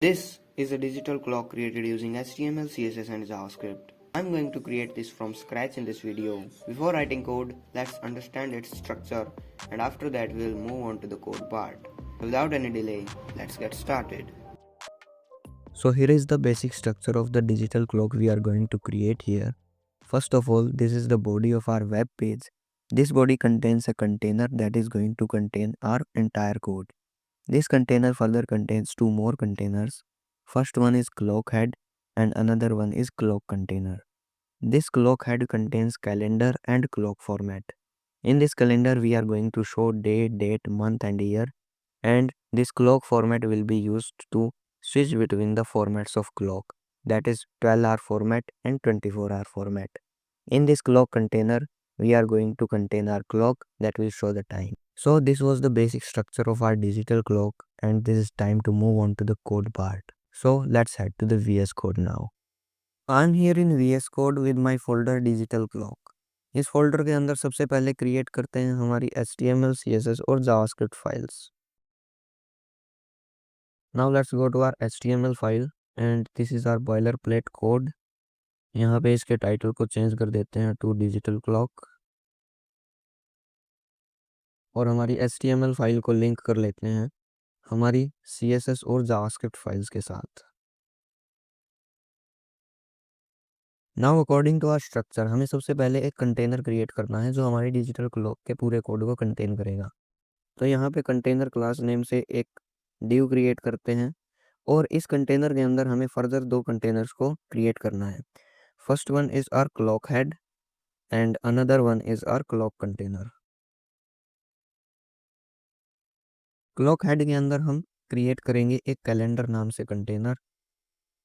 This is a digital clock created using HTML, CSS and JavaScript. I'm going to create this from scratch in this video. Before writing code, let's understand its structure and after that we'll move on to the code part. Without any delay, let's get started. So here is the basic structure of the digital clock we are going to create here. First of all, this is the body of our web page. This body contains a container that is going to contain our entire code. This container further contains two more containers. First one is clock head and another one is clock container. This clock head contains calendar and clock format. In this calendar we are going to show day, date, month and year, and this clock format will be used to switch between the formats of clock, that is 12-hour format and 24-hour format. In this clock container we are going to contain our clock that will show the time. So this was the basic structure of our digital clock, and this is time to move on to the code part. So let's head to the VS Code now. I am here in VS Code with my folder digital clock. इस folder के अंदर सबसे पहले create करते हैं हमारी HTML, CSS और JavaScript files. Now let's go to our HTML file and this is our boilerplate code. यहाँ पे इसके टाइटल को चेंज कर देते हैं टू डिजिटल क्लॉक और हमारी HTML फाइल को लिंक कर लेते हैं हमारी CSS और JavaScript फाइल्स के साथ. Now according to our structure हमें सबसे पहले एक कंटेनर क्रिएट करना है जो हमारी डिजिटल क्लॉक के पूरे कोड को कंटेन करेगा. तो यहाँ पे कंटेनर क्लास नेम से एक डिव क्रिएट करते हैं और इस कंटेनर के अंदर हमें फर्दर दो कंटेनर्स को क्रिएट करना है. First one is our clock head and another one is our clock container. Clock head के अंदर हम क्रिएट करेंगे एक कैलेंडर नाम से कंटेनर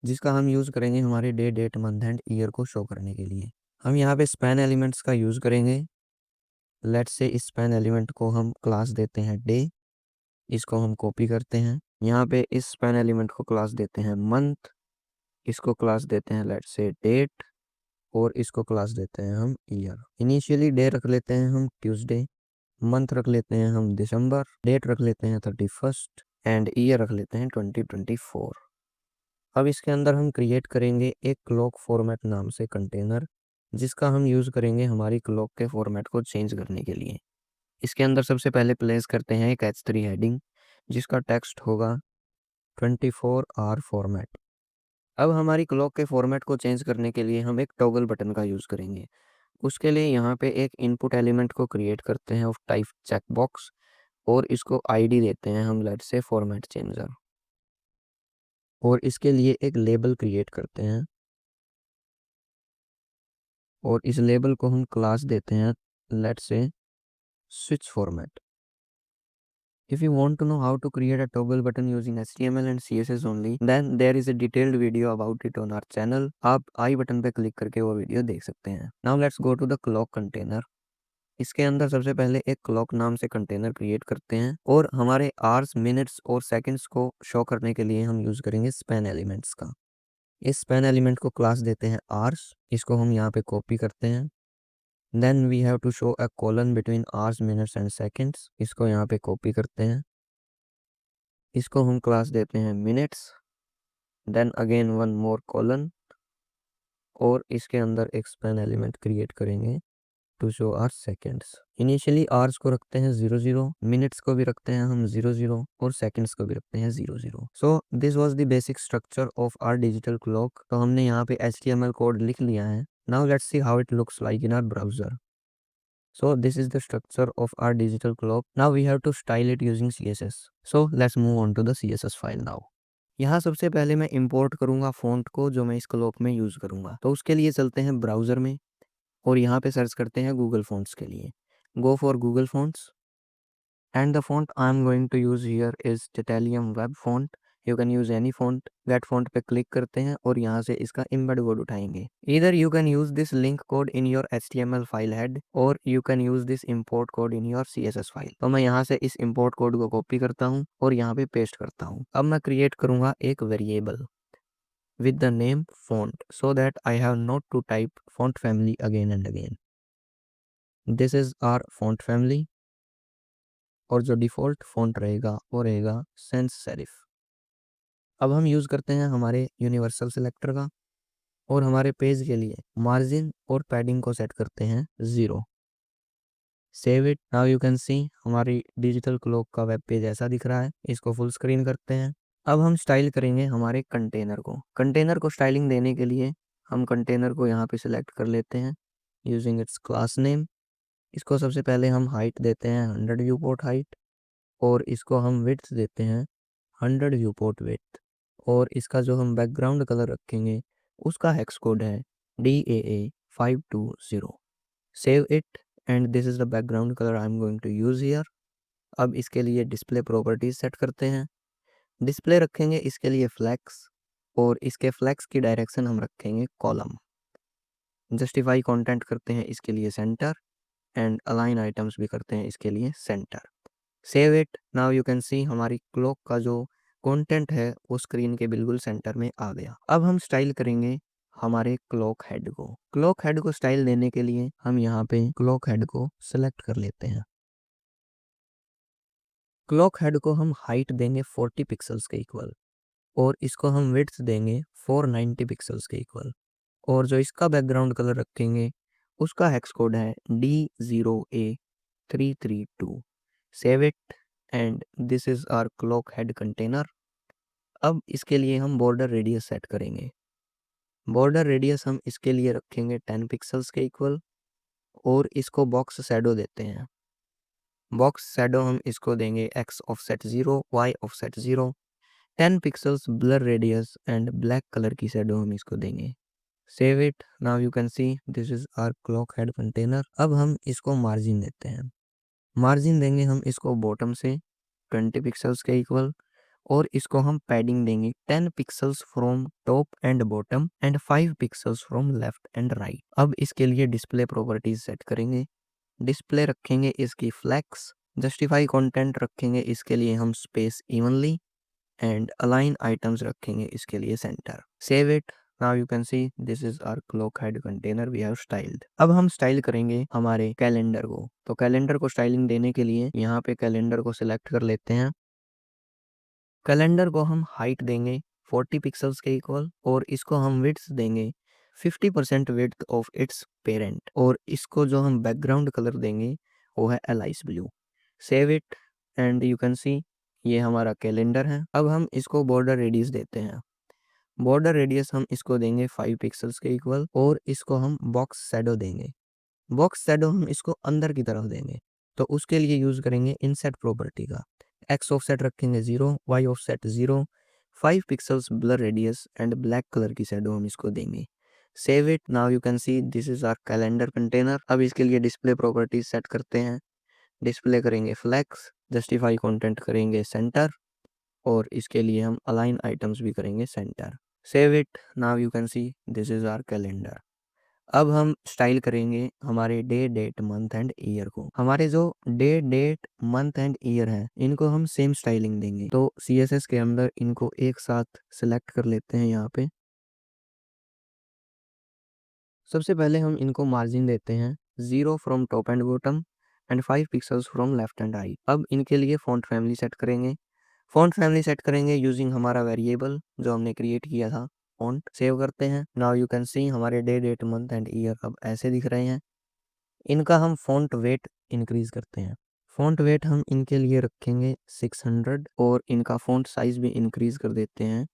जिसका हम यूज़ करेंगे हमारे day, date, month and year को शो करने के लिए. हम यहाँ पे स्पैन एलिमेंट्स का यूज़ करेंगे. लेट्स से इस स्पैन एलिमेंट को हम क्लास देते हैं डे. इसको हम कॉपी करते हैं. यहाँ पे इस स्पैन एलिमेंट को क्लास देते हैं मंथ. इसको क्लास देते हैं लेट्स से डेट और इसको क्लास देते हैं हम ईयर. इनिशियली डे रख लेते हैं हम ट्यूसडे, मंथ रख लेते हैं हम दिसंबर, डेट रख लेते हैं 31 एंड ईयर रख लेते हैं 2024. अब इसके अंदर हम क्रिएट करेंगे एक क्लॉक फॉर्मेट नाम से कंटेनर जिसका हम यूज़ करेंगे हमारी क्लॉक के फॉर्मेट को चेंज करने के लिए. इसके अंदर सबसे पहले प्लेस करते हैं एक H3 हेडिंग जिसका टेक्स्ट होगा 24 आवर फॉर्मेट. अब हमारी क्लॉक के फॉर्मेट को चेंज करने के लिए हम एक टॉगल बटन का यूज़ करेंगे. उसके लिए यहाँ पे एक इनपुट एलिमेंट को क्रिएट करते हैं ऑफ टाइप चेकबॉक्स और इसको आईडी देते हैं हम लेट्स से फॉर्मेट चेंजर और इसके लिए एक लेबल क्रिएट करते हैं और इस लेबल को हम क्लास देते हैं let's say switch format. If you want to know how to create a toggle button using HTML and CSS only, then there is a detailed video about it on our channel. आप आई button पे click करके वो video देख सकते हैं. Now let's go to the clock container. इसके अंदर सबसे पहले एक क्लॉक नाम से कंटेनर क्रिएट करते हैं और हमारे आवर्स, मिनट्स और सेकंड्स को शो करने के लिए हम यूज करेंगे स्पैन एलिमेंट्स का. इस स्पैन एलिमेंट को क्लास देते हैं आवर्स. इसको हम यहाँ पे कॉपी करते हैं. Then we have to show a colon between hours, minutes and seconds. इसको यहाँ पे कॉपी करते हैं. इसको हम क्लास देते हैं minutes. Then again one more colon और इसके अंदर एक स्पैन एलिमेंट क्रिएट करेंगे to show our seconds. Initially hours को रखते हैं 00, मिनट्स को भी रखते हैं हम 00 और सेकंड्स को भी रखते हैं 00. So this was the basic structure of our digital clock. तो हमने यहाँ पे HTML कोड लिख लिया है. Now let's see how it looks like in our browser. So this is the structure of our digital clock. Now we have to style it using CSS. So let's move on to the CSS file now. यहाँ सबसे पहले मैं import करूँगा font को जो मैं इस clock में यूज़ करूँगा. तो उसके लिए चलते हैं ब्राउज़र में और यहाँ पे सर्च करते हैं गूगल फॉन्ट्स के लिए. Go for Google fonts and the font I am going to use here is Titanium Web Font. You can use any font. That font पे क्लिक करते हैं और यहाँ से इसका embed code उठाएंगे. Either you can use this link code in your HTML file head or you can use this import code in your CSS file. तो मैं यहाँ से इस import code को कॉपी करता हूँ और यहाँ पे पेस्ट करता हूँ. अब मैं क्रिएट करूँगा एक variable with the name font so that I have not to type font family again and again. This is our font family. और जो डिफ़ॉल्ट फ़ॉन्ट रहेगा वो रहेगा sans serif. अब हम यूज़ करते हैं हमारे यूनिवर्सल सिलेक्टर का और हमारे पेज के लिए मार्जिन और पैडिंग को सेट करते हैं 0। Save it. Now you can सी हमारी डिजिटल क्लॉक का वेब पेज ऐसा दिख रहा है। इसको फुल स्क्रीन करते हैं। अब हम स्टाइल करेंगे हमारे कंटेनर को स्टाइलिंग देने के लिए हम कंटेनर को यहाँ पे सिलेक्ट कर लेते हैं यूजिंग इट्स क्लास नेम। इसको सबसे पहले हम हाइट देते हैं 100 व्यू पोर्ट हाइट और इसको हम विड्थ देते हैं 100 व्यू पोर्ट विड्थ और इसका जो हम बैकग्राउंड कलर रखेंगे उसका हेक्स कोड है DAA520। Save it and this is the background colour I am going to use here. अब इसके लिए डिस्प्ले प्रॉपर्टीज सेट करते हैं। डिस्प्ले रखेंगे इसके लिए फ्लैक्स और इसके फ्लैक्स की डायरेक्शन हम रखेंगे कॉलम। जस्टिफाई कंटेंट करते हैं इसके लिए सेंटर एंड अलाइन आइटम्स भी करते हैं इसके लिए centre. Save it. Now you can सी हमारी क्लॉक का जो कंटेंट है वो स्क्रीन के बिल्कुल सेंटर में आ गया। अब हम स्टाइल करेंगे हमारे क्लॉक हेड को स्टाइल देने के लिए हम यहाँ पे क्लॉक हेड को सिलेक्ट कर लेते हैं। क्लॉक हेड को हम हाइट देंगे 40 पिक्सल्स के इक्वल और इसको हम विड्थ देंगे 490 पिक्सल्स के इक्वल और जो इसका बैकग्राउंड कलर रखेंगे उसका हेक्स कोड है D0A332। Save it and this is our clock head container. अब इसके लिए हम बॉर्डर रेडियस सेट करेंगे। बॉर्डर रेडियस हम इसके लिए रखेंगे 10 पिक्सल्स के इक्वल और इसको बॉक्स शैडो देते हैं। बॉक्स शैडो हम इसको देंगे x offset 0, y offset 0, 10 pixels blur radius and black colour की शैडो हम इसको देंगे। Save it. Now you can see this is our clock head container. अब हम इसको मार्जिन देते हैं। मार्जिन देंगे हम इसको बॉटम से 20 पिक्सल्स के इक्वल और इसको हम पैडिंग देंगे 10 pixels from top and bottom and 5 pixels from left and right. अब इसके लिए डिस्प्ले प्रॉपर्टीज सेट करेंगे। डिस्प्ले रखेंगे इसकी फ्लैक्स। जस्टिफाई कंटेंट रखेंगे इसके लिए हम space evenly and align items रखेंगे इसके लिए centre. Save it. Now you can see this is our clock head container we have styled. अब हम स्टाइल करेंगे हमारे कैलेंडर को। तो कैलेंडर को स्टाइलिंग देने के लिए यहाँ पे कैलेंडर को सिलेक्ट कर लेते हैं। कैलेंडर को हम हाइट देंगे 40 पिक्सल्स के इक्वल और इसको हम विड्थ देंगे 50% विड्थ ऑफ इट्स पेरेंट और इसको जो हम बैकग्राउंड कलर देंगे वो है alias blue. Save it and you can सी ये हमारा कैलेंडर है। अब हम इसको बॉर्डर रेडियस देते हैं। बॉर्डर रेडियस हम इसको देंगे 5 पिक्सल्स के इक्वल और इसको हम बॉक्स शैडो देंगे। बॉक्स शैडो हम इसको अंदर की तरफ देंगे तो उसके लिए यूज करेंगे इनसेट प्रॉपर्टी का। x ऑफसेट रखेंगे 0, y offset 0, 5 pixels blur radius and black colour की शैडो हम इसको देंगे। Save it. Now you can see this is our calendar container. अब इसके लिए डिस्प्ले प्रॉपर्टीज सेट करते हैं। डिस्प्ले करेंगे फ्लैक्स, जस्टिफाई कंटेंट करेंगे सेंटर और इसके लिए हम अलाइन आइटम्स भी करेंगे centre. Save it. Now you can see this is our calendar. अब हम स्टाइल करेंगे हमारे day date month and year को। हमारे जो day date month and year है इनको हम सेम स्टाइलिंग देंगे। तो CSS के अंदर इनको एक साथ सिलेक्ट कर लेते हैं। यहाँ पे सबसे पहले हम इनको मार्जिन देते हैं 0 from top and bottom and 5 pixels from left and right. अब इनके लिए फॉन्ट फैमिली सेट करेंगे। फॉन्ट फैमिली सेट करेंगे यूजिंग हमारा वेरिएबल जो हमने क्रिएट किया था फॉन्ट। सेव करते हैं। नाउ यू कैन सी हमारे day date month and year अब ऐसे दिख रहे हैं। इनका हम फॉन्ट वेट इंक्रीज करते हैं। फॉन्ट वेट हम इनके लिए रखेंगे 600 और इनका फॉन्ट साइज भी इंक्रीज कर देते हैं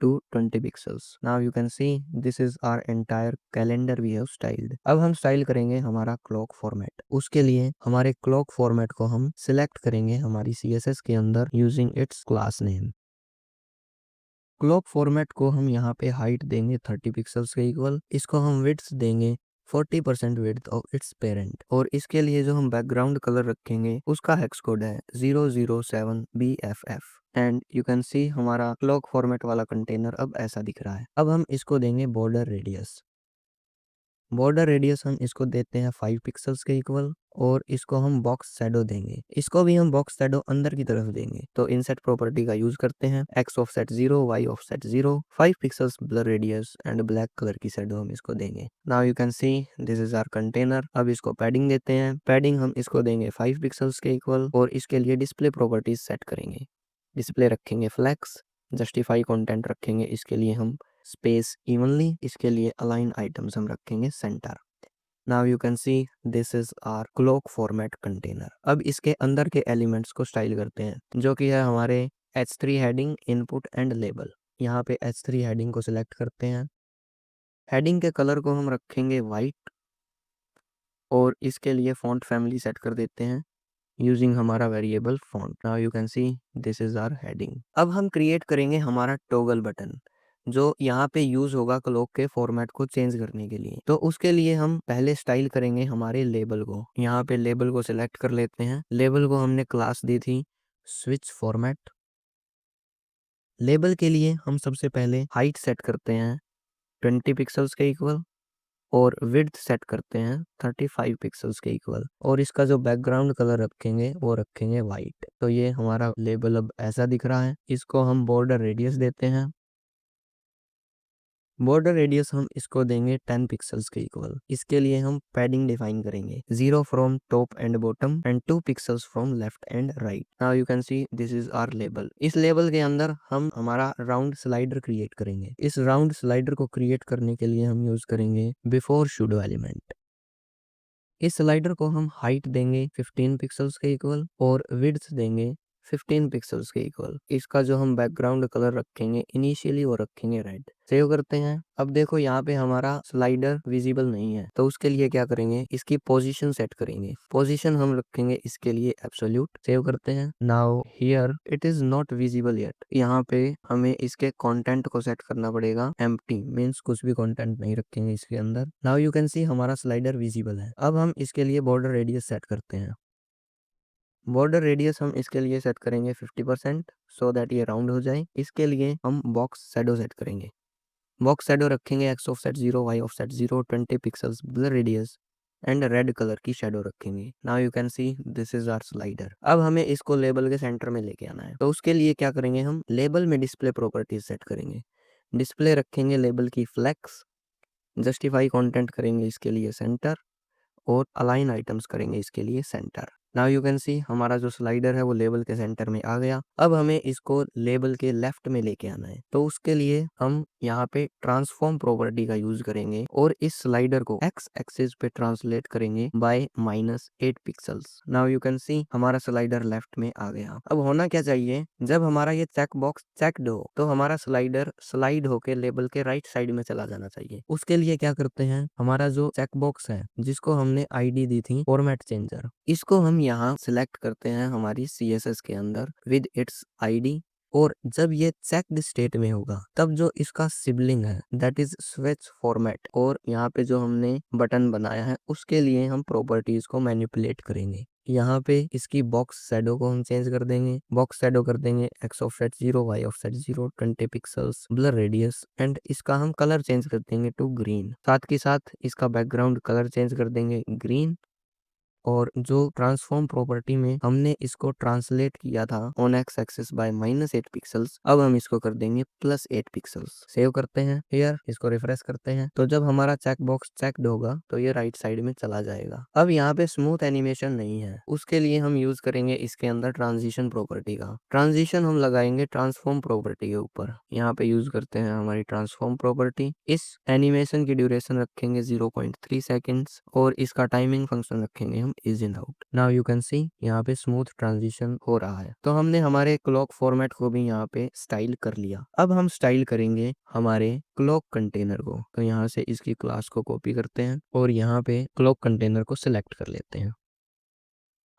to 20 pixels. Now you can see this is our entire calendar we have styled. अब हम स्टाइल करेंगे हमारा क्लॉक फॉर्मेट। उसके लिए हमारे क्लॉक फॉर्मेट को हम सिलेक्ट करेंगे हमारी CSS के अंदर using its class name. Clock format को हम यहाँ पे हाइट देंगे 30 पिक्सल्स के इक्वल। इसको हम विड्थ देंगे 40% विड्थ ऑफ इट्स पेरेंट और इसके लिए जो हम बैकग्राउंड कलर रखेंगे उसका हेक्स कोड है 007BFF and you can see हमारा क्लॉक फॉर्मेट वाला कंटेनर अब ऐसा दिख रहा है। अब हम इसको देंगे बॉर्डर रेडियस। बॉर्डर रेडियस हम इसको देते हैं 5 पिक्सल्स के इक्वल और इसको हम बॉक्स शैडो देंगे। इसको भी हम बॉक्स शैडो अंदर की तरफ देंगे तो इनसेट प्रॉपर्टी का यूज करते हैं। x offset 0, y offset 0, 5 pixels blur radius and black colour की शैडो हम इसको देंगे। Now you can see this is our container. अब इसको पैडिंग देते हैं। पैडिंग हम इसको देंगे 5 पिक्सल्स के इक्वल और इसके लिए डिस्प्ले प्रॉपर्टीज सेट करेंगे। डिस्प्ले रखेंगे फ्लैक्स, जस्टिफाई कंटेंट रखेंगे, इसके लिए हम स्पेस इवनली, इसके लिए अलाइन आइटम्स हम रखेंगे centre. Now you can see this is our clock format container. अब इसके अंदर के एलिमेंट्स को स्टाइल करते हैं, जो कि है हमारे H3 heading, input and label. यहाँ पे H3 हेडिंग को सिलेक्ट करते हैं। हेडिंग के कलर को हम रखेंगे वाइट और इसके लिए फॉन्ट फैमिली सेट कर देते हैं यूजिंग हमारा variable font. Now you can see this is our heading. अब हम क्रिएट करेंगे हमारा टॉगल बटन, जो यहाँ पे यूज होगा क्लॉक के फॉर्मेट को चेंज करने के लिए। तो उसके लिए हम पहले स्टाइल करेंगे हमारे लेबल को। यहाँ पे लेबल को सिलेक्ट कर लेते हैं। लेबल को हमने क्लास दी थी स्विच फॉर्मेट। लेबल के लिए हम सबसे पहले हाइट सेट करते हैं 20 पिक्सल्स के इक्वल और विड्थ सेट करते हैं 35 पिक्सल्स के इक्वल, और इसका जो बैकग्राउंड कलर रखेंगे वो रखेंगे वाइट। तो ये हमारा लेबल अब ऐसा दिख रहा है। इसको हम बॉर्डर रेडियस देते हैं। बॉर्डर रेडियस हम इसको देंगे 10 पिक्सल्स के इक्वल। इसके लिए हम पैडिंग डिफाइन करेंगे 0 from top and bottom and 2 pixels from left and right. Now you can see this is our label. इस लेबल के अंदर हम हमारा राउंड स्लाइडर क्रिएट करेंगे। इस राउंड स्लाइडर को क्रिएट करने के लिए हम यूज करेंगे बिफोर शूडो एलिमेंट। इस स्लाइडर को हम हाइट देंगे 15 पिक्सल्स के इक्वल और विड्थ देंगे 15 पिक्सल्स के इक्वल। इसका जो हम बैकग्राउंड कलर रखेंगे इनिशियली वो रखेंगे रेड। सेव करते हैं। अब देखो यहाँ पे हमारा स्लाइडर विजिबल नहीं है, तो उसके लिए क्या करेंगे, इसकी पोजीशन सेट करेंगे। पोजीशन हम रखेंगे इसके लिए एब्सोल्यूट। सेव करते हैं। Now here it is not visible yet. यहाँ पे हमें इसके कंटेंट को सेट करना पड़ेगा एम्प्टी, मींस कुछ भी कंटेंट नहीं रखेंगे इसके अंदर। नाउ यू कैन सी हमारा स्लाइडर विजिबल है। अब हम इसके लिए बॉर्डर रेडियस सेट करते हैं। बॉर्डर रेडियस हम इसके लिए सेट करेंगे 50% सो दैट ये राउंड हो जाए। इसके लिए हम बॉक्स शैडो सेट करेंगे। बॉक्स शैडो रखेंगे X offset 0, Y offset 0, 20 pixels blur radius and red colour की शैडो रखेंगे। Now you can see this is our slider. अब हमें इसको लेबल के सेंटर में लेके आना है, तो उसके लिए क्या करेंगे, हम लेबल में डिस्प्ले प्रॉपर्टीज सेट करेंगे। डिस्प्ले रखेंगे लेबल की फ्लेक्स, जस्टिफाई कंटेंट करेंगे इसके लिए सेंटर और अलाइन आइटम्स करेंगे इसके लिए centre. Now you can see हमारा जो स्लाइडर है वो लेबल के सेंटर में आ गया। अब हमें इसको लेबल के लेफ्ट में लेके आना है, तो उसके लिए हम यहाँ पे ट्रांसफॉर्म प्रॉपर्टी का यूज करेंगे और इस स्लाइडर को एक्स एक्सिस पे ट्रांसलेट करेंगे by -8 pixels. Now you can see हमारा स्लाइडर लेफ्ट में आ गया। अब होना क्या चाहिए, जब हमारा ये चेक बॉक्स चेक्ड हो तो हमारा स्लाइडर स्लाइड होके लेबल के राइट साइड में चला जाना चाहिए। उसके लिए क्या करते हैं, हमारा जो चेक बॉक्स है जिसको हमने आईडी दी थी फॉर्मेट चेंजर, इसको हम यहाँ सिलेक्ट करते हैं हमारी CSS के अंदर विद इट्स आईडी। और जब ये चेक्ड स्टेट में होगा तब जो इसका सिबलिंग है दैट इज स्विच फॉर्मेट, और यहाँ पे जो हमने बटन बनाया है उसके लिए हम प्रॉपर्टीज को मैनिपुलेट करेंगे। यहाँ पे इसकी बॉक्स शैडो को हम चेंज कर देंगे। बॉक्स शैडो कर देंगे X offset 0, Y offset 0, 20 pixels blur radius and इसका हम कलर चेंज कर देंगे टू ग्रीन। साथ के साथ इसका बैकग्राउंड कलर चेंज कर देंगे ग्रीन। और जो ट्रांसफॉर्म प्रॉपर्टी में हमने इसको ट्रांसलेट किया था on X axis by -8 pixels, अब हम इसको कर देंगे +8 पिक्सल्स। सेव करते हैं। हियर इसको रिफ्रेश करते हैं, तो जब हमारा चेक बॉक्स चेक्ड होगा तो ये राइट साइड में चला जाएगा। अब यहाँ पे स्मूथ एनिमेशन नहीं है, उसके लिए हम यूज करेंगे इसके अंदर ट्रांजिशन प्रॉपर्टी का। ट्रांजिशन हम लगाएंगे ट्रांसफॉर्म प्रॉपर्टी के ऊपर। यहाँ पे यूज करते हैं हमारी ट्रांसफॉर्म प्रॉपर्टी। इस एनिमेशन की ड्यूरेशन रखेंगे 0.3 सेकेंड्स और इसका टाइमिंग फंक्शन रखेंगे हम is in out. Now you can सी यहाँ पे स्मूथ ट्रांजिशन हो रहा है। तो हमने हमारे क्लॉक फॉर्मेट को भी यहाँ पे स्टाइल कर लिया। अब हम स्टाइल करेंगे हमारे क्लॉक कंटेनर को। तो यहाँ से इसकी क्लास को कॉपी करते हैं और यहाँ पे क्लॉक कंटेनर को सिलेक्ट कर लेते हैं।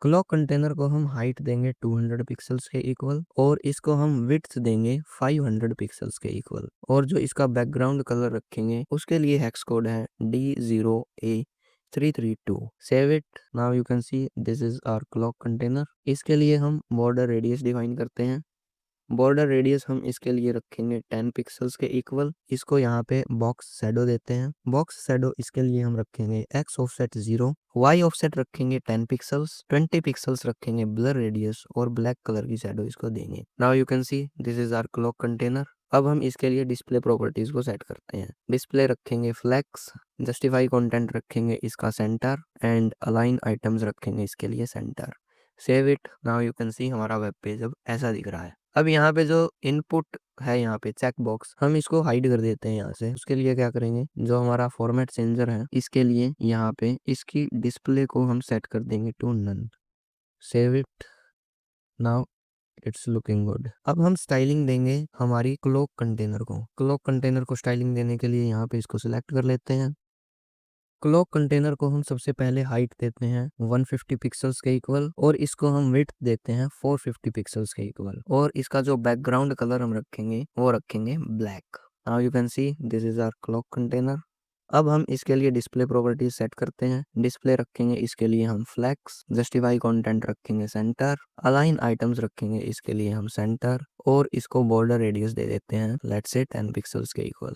क्लॉक कंटेनर को हम हाइट देंगे 200 पिक्सल्स के इक्वल और इसको हम विड्थ देंगे 500 पिक्सल्स के इक्वल, और जो इसका बैकग्राउंड कलर रखेंगे उसके लिए हेक्स कोड है D0A332। Save it. Now you can see this is our clock container. इसके लिए हम बॉर्डर रेडियस डिफाइन करते हैं। बॉर्डर रेडियस हम इसके लिए रखेंगे 10 पिक्सल्स के इक्वल। इसको यहाँ पे बॉक्स शैडो देते हैं। बॉक्स शैडो इसके लिए हम रखेंगे एक्स ऑफसेट 0, वाई ऑफसेट रखेंगे 10 पिक्सल्स, 20 पिक्सल्स रखेंगे ब्लर रेडियस और ब्लैक कलर की शैडो इसको देंगे। Now you can see this is our clock container. अब हम इसके लिए डिस्प्ले प्रॉपर्टीज को सेट करते हैं। डिस्प्ले रखेंगे फ्लेक्स, जस्टिफाई कंटेंट रखेंगे इसका सेंटर एंड अलाइन आइटम्स रखेंगे इसके लिए centre. Save it. Now you can see हमारा वेब पेज अब ऐसा दिख रहा है। अब यहाँ पे जो इनपुट है, यहाँ पे चेक बॉक्स, हम इसको हाइड कर देते हैं यहाँ से। उसके लिए क्या करेंगे, जो हमारा फॉर्मेट चेंजर है इसके लिए यहाँ पे इसकी डिस्प्ले को हम सेट कर देंगे to none. Save it. Now it's looking good. अब हम स्टाइलिंग देंगे हमारी क्लॉक कंटेनर को। क्लॉक कंटेनर को स्टाइलिंग देने के लिए यहाँ पे इसको सिलेक्ट कर लेते हैं। क्लॉक कंटेनर को हम सबसे पहले हाइट देते हैं 150 पिक्सल्स के इक्वल, और इसको हम विड्थ देते हैं 450 पिक्सल्स के इक्वल, और इसका जो बैकग्राउंड कलर हम रखेंगे वो रखेंगे black. Now you can see this is our clock container. अब हम इसके लिए डिस्प्ले प्रॉपर्टीज सेट करते हैं। डिस्प्ले रखेंगे इसके लिए हम फ्लैक्स, जस्टिफाई कंटेंट रखेंगे सेंटर, अलाइन आइटम्स रखेंगे इसके लिए हम सेंटर, और इसको बॉर्डर रेडियस दे देते हैं लेट्स से 10 पिक्सल्स के equal.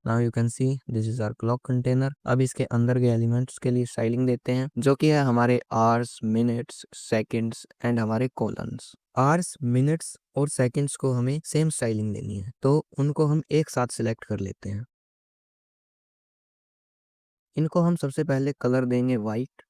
Now you can see this is our clock container. अब इसके अंदर के एलिमेंट्स के लिए स्टाइलिंग देते हैं, जो कि है हमारे आवर्स, मिनट्स, सेकंड्स एंड हमारे कॉलम्स। आवर्स, मिनट्स और सेकंड्स को हमें सेम स्टाइलिंग देनी है, तो उनको हम एक साथ सिलेक्ट कर लेते हैं। इनको हम सबसे पहले कलर देंगे वाइट,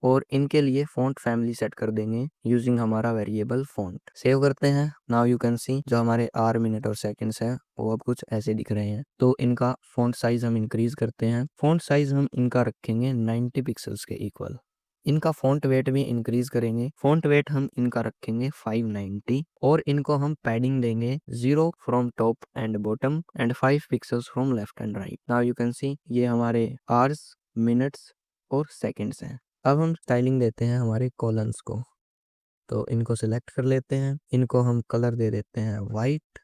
और इनके लिए फॉन्ट फैमिली सेट कर देंगे यूजिंग हमारा वेरिएबल फॉन्ट। सेव करते हैं। नाउ यू कैन सी जो हमारे आर, मिनट और सेकंड्स है वो अब कुछ ऐसे दिख रहे हैं। तो इनका फॉन्ट साइज हम इंक्रीज करते हैं। फॉन्ट साइज हम इनका रखेंगे 90 पिक्सल्स के इक्वल। इनका फॉन्ट वेट भी इंक्रीज करेंगे। फॉन्ट वेट हम इनका रखेंगे 590, और इनको हम पैडिंग देंगे 0 from top and bottom and 5 pixels from left and right. Now you can सी ये हमारे आवर्स, मिनट्स और सेकंड्स हैं। अब हम स्टाइलिंग देते हैं हमारे कॉलम्स को, तो इनको सिलेक्ट कर लेते हैं। इनको हम कलर दे देते हैं वाइट,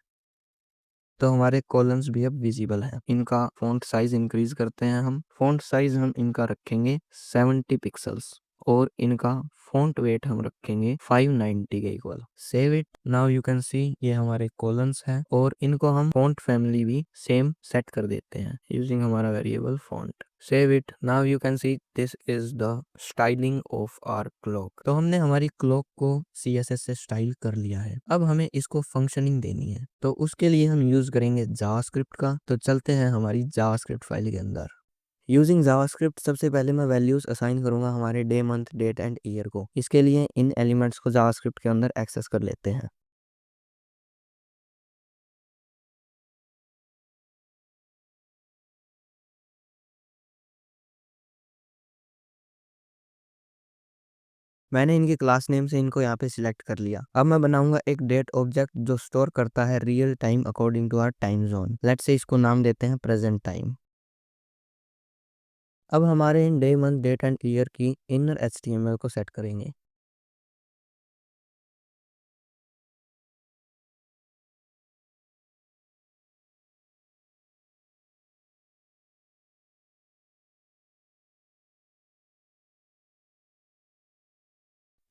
तो हमारे कॉलम्स भी अब विजिबल हैं। इनका फॉन्ट साइज इंक्रीज करते हैं हम। फॉन्ट साइज हम इनका रखेंगे 70 पिक्सल्स, और इनका फॉन्ट वेट हम रखेंगे 590 के equal. Save it. Now you can सी ये हमारे कॉलम्स हैं, और इनको हम फॉन्ट फैमिली भी सेम सेट कर देते हैं यूजिंग हमारा variable font. Save it. Now you can see this is the styling of hour clock. तो हमने हमारी क्लॉक को CSS से स्टाइल कर लिया है। अब हमें इसको फंक्शनिंग देनी है, तो उसके लिए हम यूज करेंगे जावास्क्रिप्ट का। तो चलते हैं हमारी जावास्क्रिप्ट फाइल के अंदर। यूजिंग जावास्क्रिप्ट सबसे पहले मैं वैल्यूज असाइन करूंगा हमारे day, month, date and year को। इसके लिए इन एलिमेंट्स को जावास्क्रिप्ट के अंदर एक्सेस कर लेते हैं। मैंने इनकी क्लास नेम से इनको यहाँ पे सिलेक्ट कर लिया। अब मैं बनाऊंगा एक डेट ऑब्जेक्ट जो स्टोर करता है real time according to our time zone. Let's say इसको नाम देते हैं प्रेजेंट टाइम। अब हमारे इन day, month, date and year की इनर HTML को सेट करेंगे।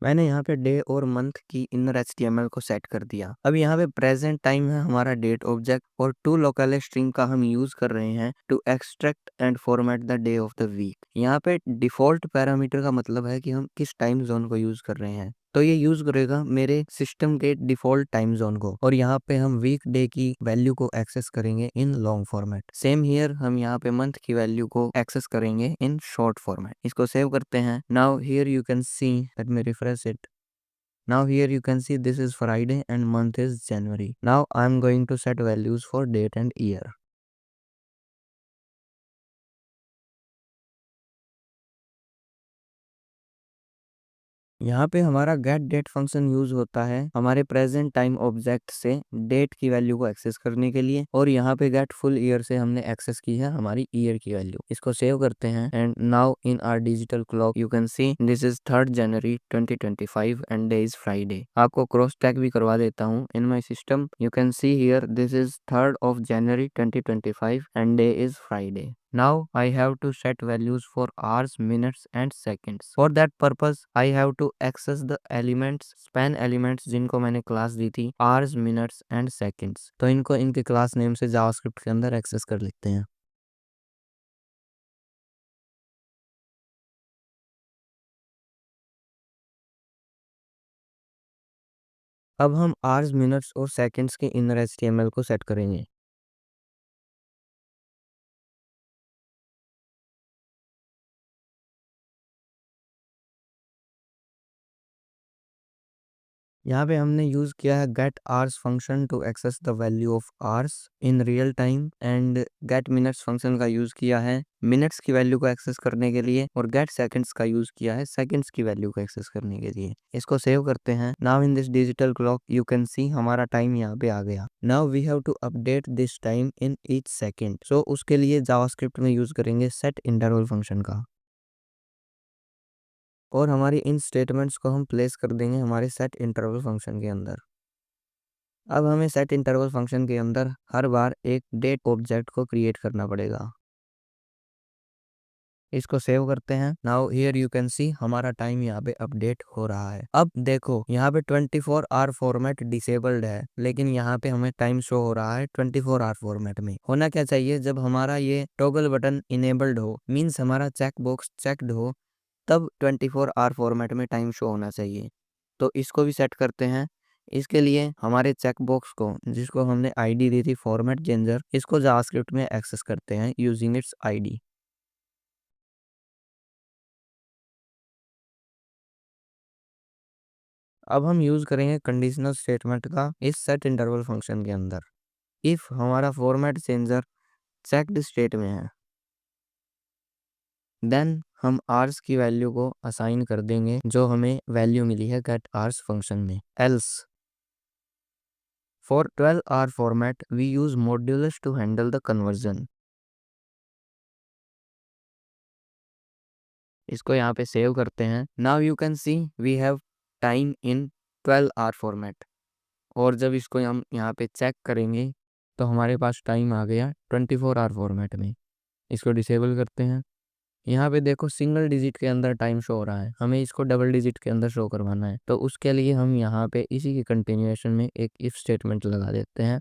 मैंने यहाँ पे डे और मंथ की इनर HTML को सेट कर दिया। अब यहाँ पे प्रेजेंट टाइम है हमारा डेट ऑब्जेक्ट, और टू लोकल स्ट्रिंग का हम यूज कर रहे हैं to extract and format the day of the week. यहाँ पे डिफॉल्ट पैरामीटर का मतलब है कि हम किस टाइम जोन को यूज कर रहे हैं, तो ये यूज करेगा मेरे सिस्टम के डिफॉल्ट टाइम जोन को, और यहाँ पे हम वीक डे की वैल्यू को एक्सेस करेंगे in long format. Same here हम यहाँ पे मंथ की वैल्यू को एक्सेस करेंगे इन शॉर्ट फॉर्मेट। इसको सेव करते हैं। Now here you can C, let me refresh it. Now here you can see this is Friday and month is January. Now I'm going to set values for date and year. यहाँ पे हमारा gate date function use होता है हमारे present time object से date की value को access करने के लिए, और यहाँ पे गेट फुल ईयर से हमने एक्सेस की है हमारी ईयर की वैल्यू। इसको सेव करते हैं। And now in our digital clock you can see this is 3rd January 2025 and day is Friday. आपको क्रॉस टैग भी करवा देता हूँ। In my system you can see here this is 3rd of January 2025 and day is Friday. Now I have to set values for hours, minutes and seconds. For that purpose I have to access the elements, span elements जिनको मैंने class दी थी hours, minutes and seconds। तो इनको इनके class name से JavaScript के अंदर access कर लेते हैं। अब हम hours, minutes और seconds के इनर HTML को सेट करेंगे। यहाँ पे हमने यूज किया है get hours function to access the value of hours in real time, and get minutes function का यूज किया है मिनट्स की वैल्यू को एक्सेस करने के लिए, और गेट सेकंड्स का यूज किया है सेकंड्स की वैल्यू को एक्सेस करने के लिए। इसको सेव करते हैं। Now in this digital clock you can see हमारा टाइम यहाँ पे आ गया। Now we have to update this time in each second. So उसके लिए जावास्क्रिप्ट में यूज करेंगे सेट इंटरवल फंक्शन का, और हमारी इन स्टेटमेंट्स को हम प्लेस कर देंगे हमारे सेट इंटरवल फंक्शन के अंदर। अब हमें सेट इंटरवल फंक्शन के अंदर हर बार एक डेट ऑब्जेक्ट को क्रिएट करना पड़ेगा। इसको सेव करते हैं। Now here you can see हमारा टाइम यहाँ पे अपडेट हो रहा है। अब देखो यहाँ पे 24 आवर फॉर्मेट डिसेबल्ड है, लेकिन यहाँ पे हमें टाइम शो हो रहा है 24 आवर फॉर्मेट में। होना क्या चाहिए, जब हमारा ये टॉगल बटन इनेबल्ड हो, मीन्स हमारा चेक बॉक्स चेक्ड हो, तब 24 आवर फॉर्मेट में टाइम शो होना चाहिए। तो इसको भी सेट करते हैं। इसके लिए हमारे चेक बॉक्स को, जिसको हमने आईडी दी थी फॉर्मेट चेंजर, इसको जावास्क्रिप्ट में एक्सेस करते हैं यूजिंग इट्स आईडी। अब हम यूज करेंगे कंडीशनल स्टेटमेंट का इस सेट इंटरवल फंक्शन के अंदर। इफ हमारा फॉर्मेट चेंजर चेक्ड स्टेट में है, देन हम आर्स की वैल्यू को असाइन कर देंगे जो हमें वैल्यू मिली है गेट आर्स फंक्शन में। Else for 12 hour format we use modulus to handle the conversion. इसको यहाँ पे सेव करते हैं। Now you can see we have time in 12 hour format, और जब इसको हम यहाँ पे चेक करेंगे तो हमारे पास टाइम आ गया 24 आवर फॉर्मेट में। इसको डिसेबल करते हैं। यहाँ पे देखो सिंगल डिजिट के अंदर टाइम शो हो रहा है, हमें इसको डबल डिजिट के अंदर शो करवाना है। तो उसके लिए हम यहाँ पे इसी के कंटिन्यूएशन में एक इफ स्टेटमेंट लगा देते हैं।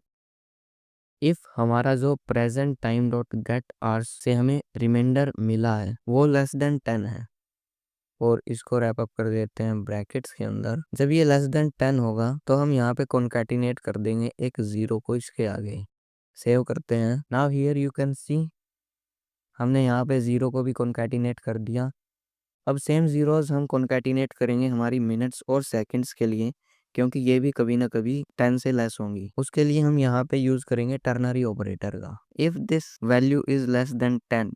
इफ हमारा जो present time dot gate hours से हमें रिमाइंडर मिला है वो लेस देन 10 है, और इसको रैप अप कर देते हैं ब्रैकेट्स के अंदर। जब ये लेस देन 10 होगा तो हम यहाँ पे कॉन्कैटिनेट कर देंगे एक जीरो को इसके आगे। सेव करते हैं। नाउ हियर यू कैन सी हमने यहाँ पे जीरो को भी कॉन्कैटिनेट कर दिया। अब सेम जीरोज हम कॉन्कैटिनेट करेंगे हमारी मिनट्स और सेकंड्स के लिए, क्योंकि ये भी कभी ना कभी 10 से लेस होंगी। उसके लिए हम यहाँ पे यूज करेंगे टर्नरी ऑपरेटर का। If this value is less than 10,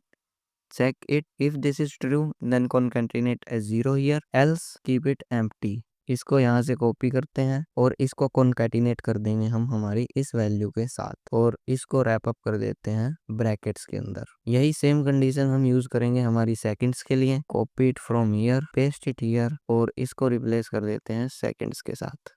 check it. If this is true, then concatenate a 0 here, else keep it empty. इसको यहाँ से कॉपी करते हैं और इसको कॉन्कैटिनेट कर देंगे हम हमारी इस वैल्यू के साथ, और इसको रैप अप कर देते हैं ब्रैकेट्स के अंदर। यही सेम कंडीशन हम यूज करेंगे हमारी सेकंड्स के लिए। Copy it from here, paste it here, और इसको रिप्लेस कर देते हैं सेकंड्स के साथ।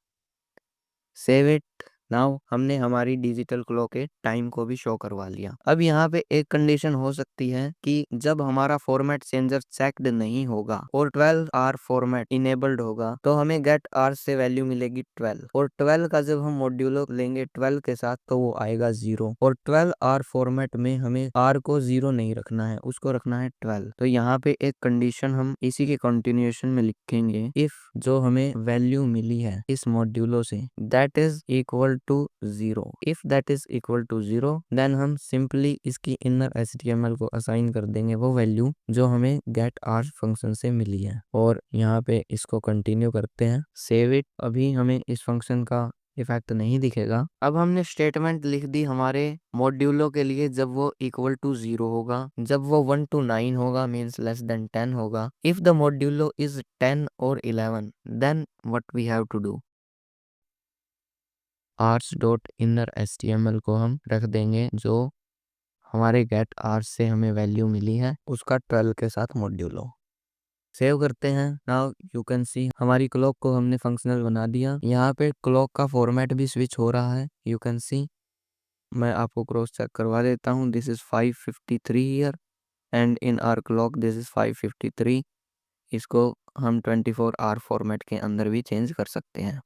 Save it. नाउ हमने हमारी डिजिटल क्लॉक के टाइम को भी शो करवा लिया। अब यहाँ पे एक कंडीशन हो सकती है कि जब हमारा फॉर्मेट चेंजर चेक्ड नहीं होगा और 12 आवर फॉर्मेट इनेबल्ड होगा तो हमें गेट आवर से वैल्यू मिलेगी 12, और 12 का जब हम मॉड्यूलो लेंगे 12 के साथ तो वो आएगा 0, और 12 आवर फॉर्मेट में हमें आर को 0 नहीं रखना है, उसको रखना है 12। तो यहाँ पे एक कंडीशन हम इसी के कंटिन्यूएशन में लिखेंगे। इफ जो हमें वैल्यू मिली है इस मॉड्यूलो से that is equal to 0, if that is equal to 0, then हम सिंपली इसकी इनर HTML को असाइन कर देंगे वो वैल्यू जो हमें गेट आवर्स फंक्शन से मिली है, और यहाँ पे इसको कंटिन्यू करते हैं। Save it. अभी हमें इस फंक्शन का इफेक्ट नहीं दिखेगा। अब हमने स्टेटमेंट लिख दी हमारे मॉड्यूलो के लिए जब वो इक्वल टू 0 होगा, जब वो 1 to 9 होगा मीन्स लेस देन 10 होगा। इफ द मॉड्यूलो इज 10 और 11, then what we have to do, hours dot inner HTML को हम रख देंगे जो हमारे गेट आर्स से हमें वैल्यू मिली है उसका 12 के साथ मॉड्यूलो। सेव करते हैं। नाउ यू कैन सी हमारी क्लॉक को हमने फंक्शनल बना दिया। यहाँ पे क्लॉक का फॉर्मेट भी स्विच हो रहा है। यू कैन सी मैं आपको क्रॉस चेक करवा देता हूँ। This is 5:53 here, and in hour clock this is 5:53। इसको हम 24 आवर फॉर्मेट के अंदर भी चेंज कर सकते हैं।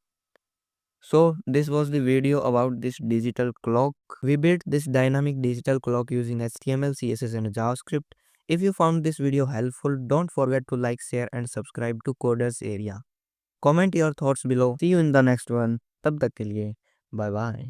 So this was the video about this digital clock. We built this dynamic digital clock using HTML, CSS and JavaScript. If you found this video helpful, don't forget to like, share and subscribe to Coders Area. Comment your thoughts below. See you in the next one. तब तक के लिए bye bye.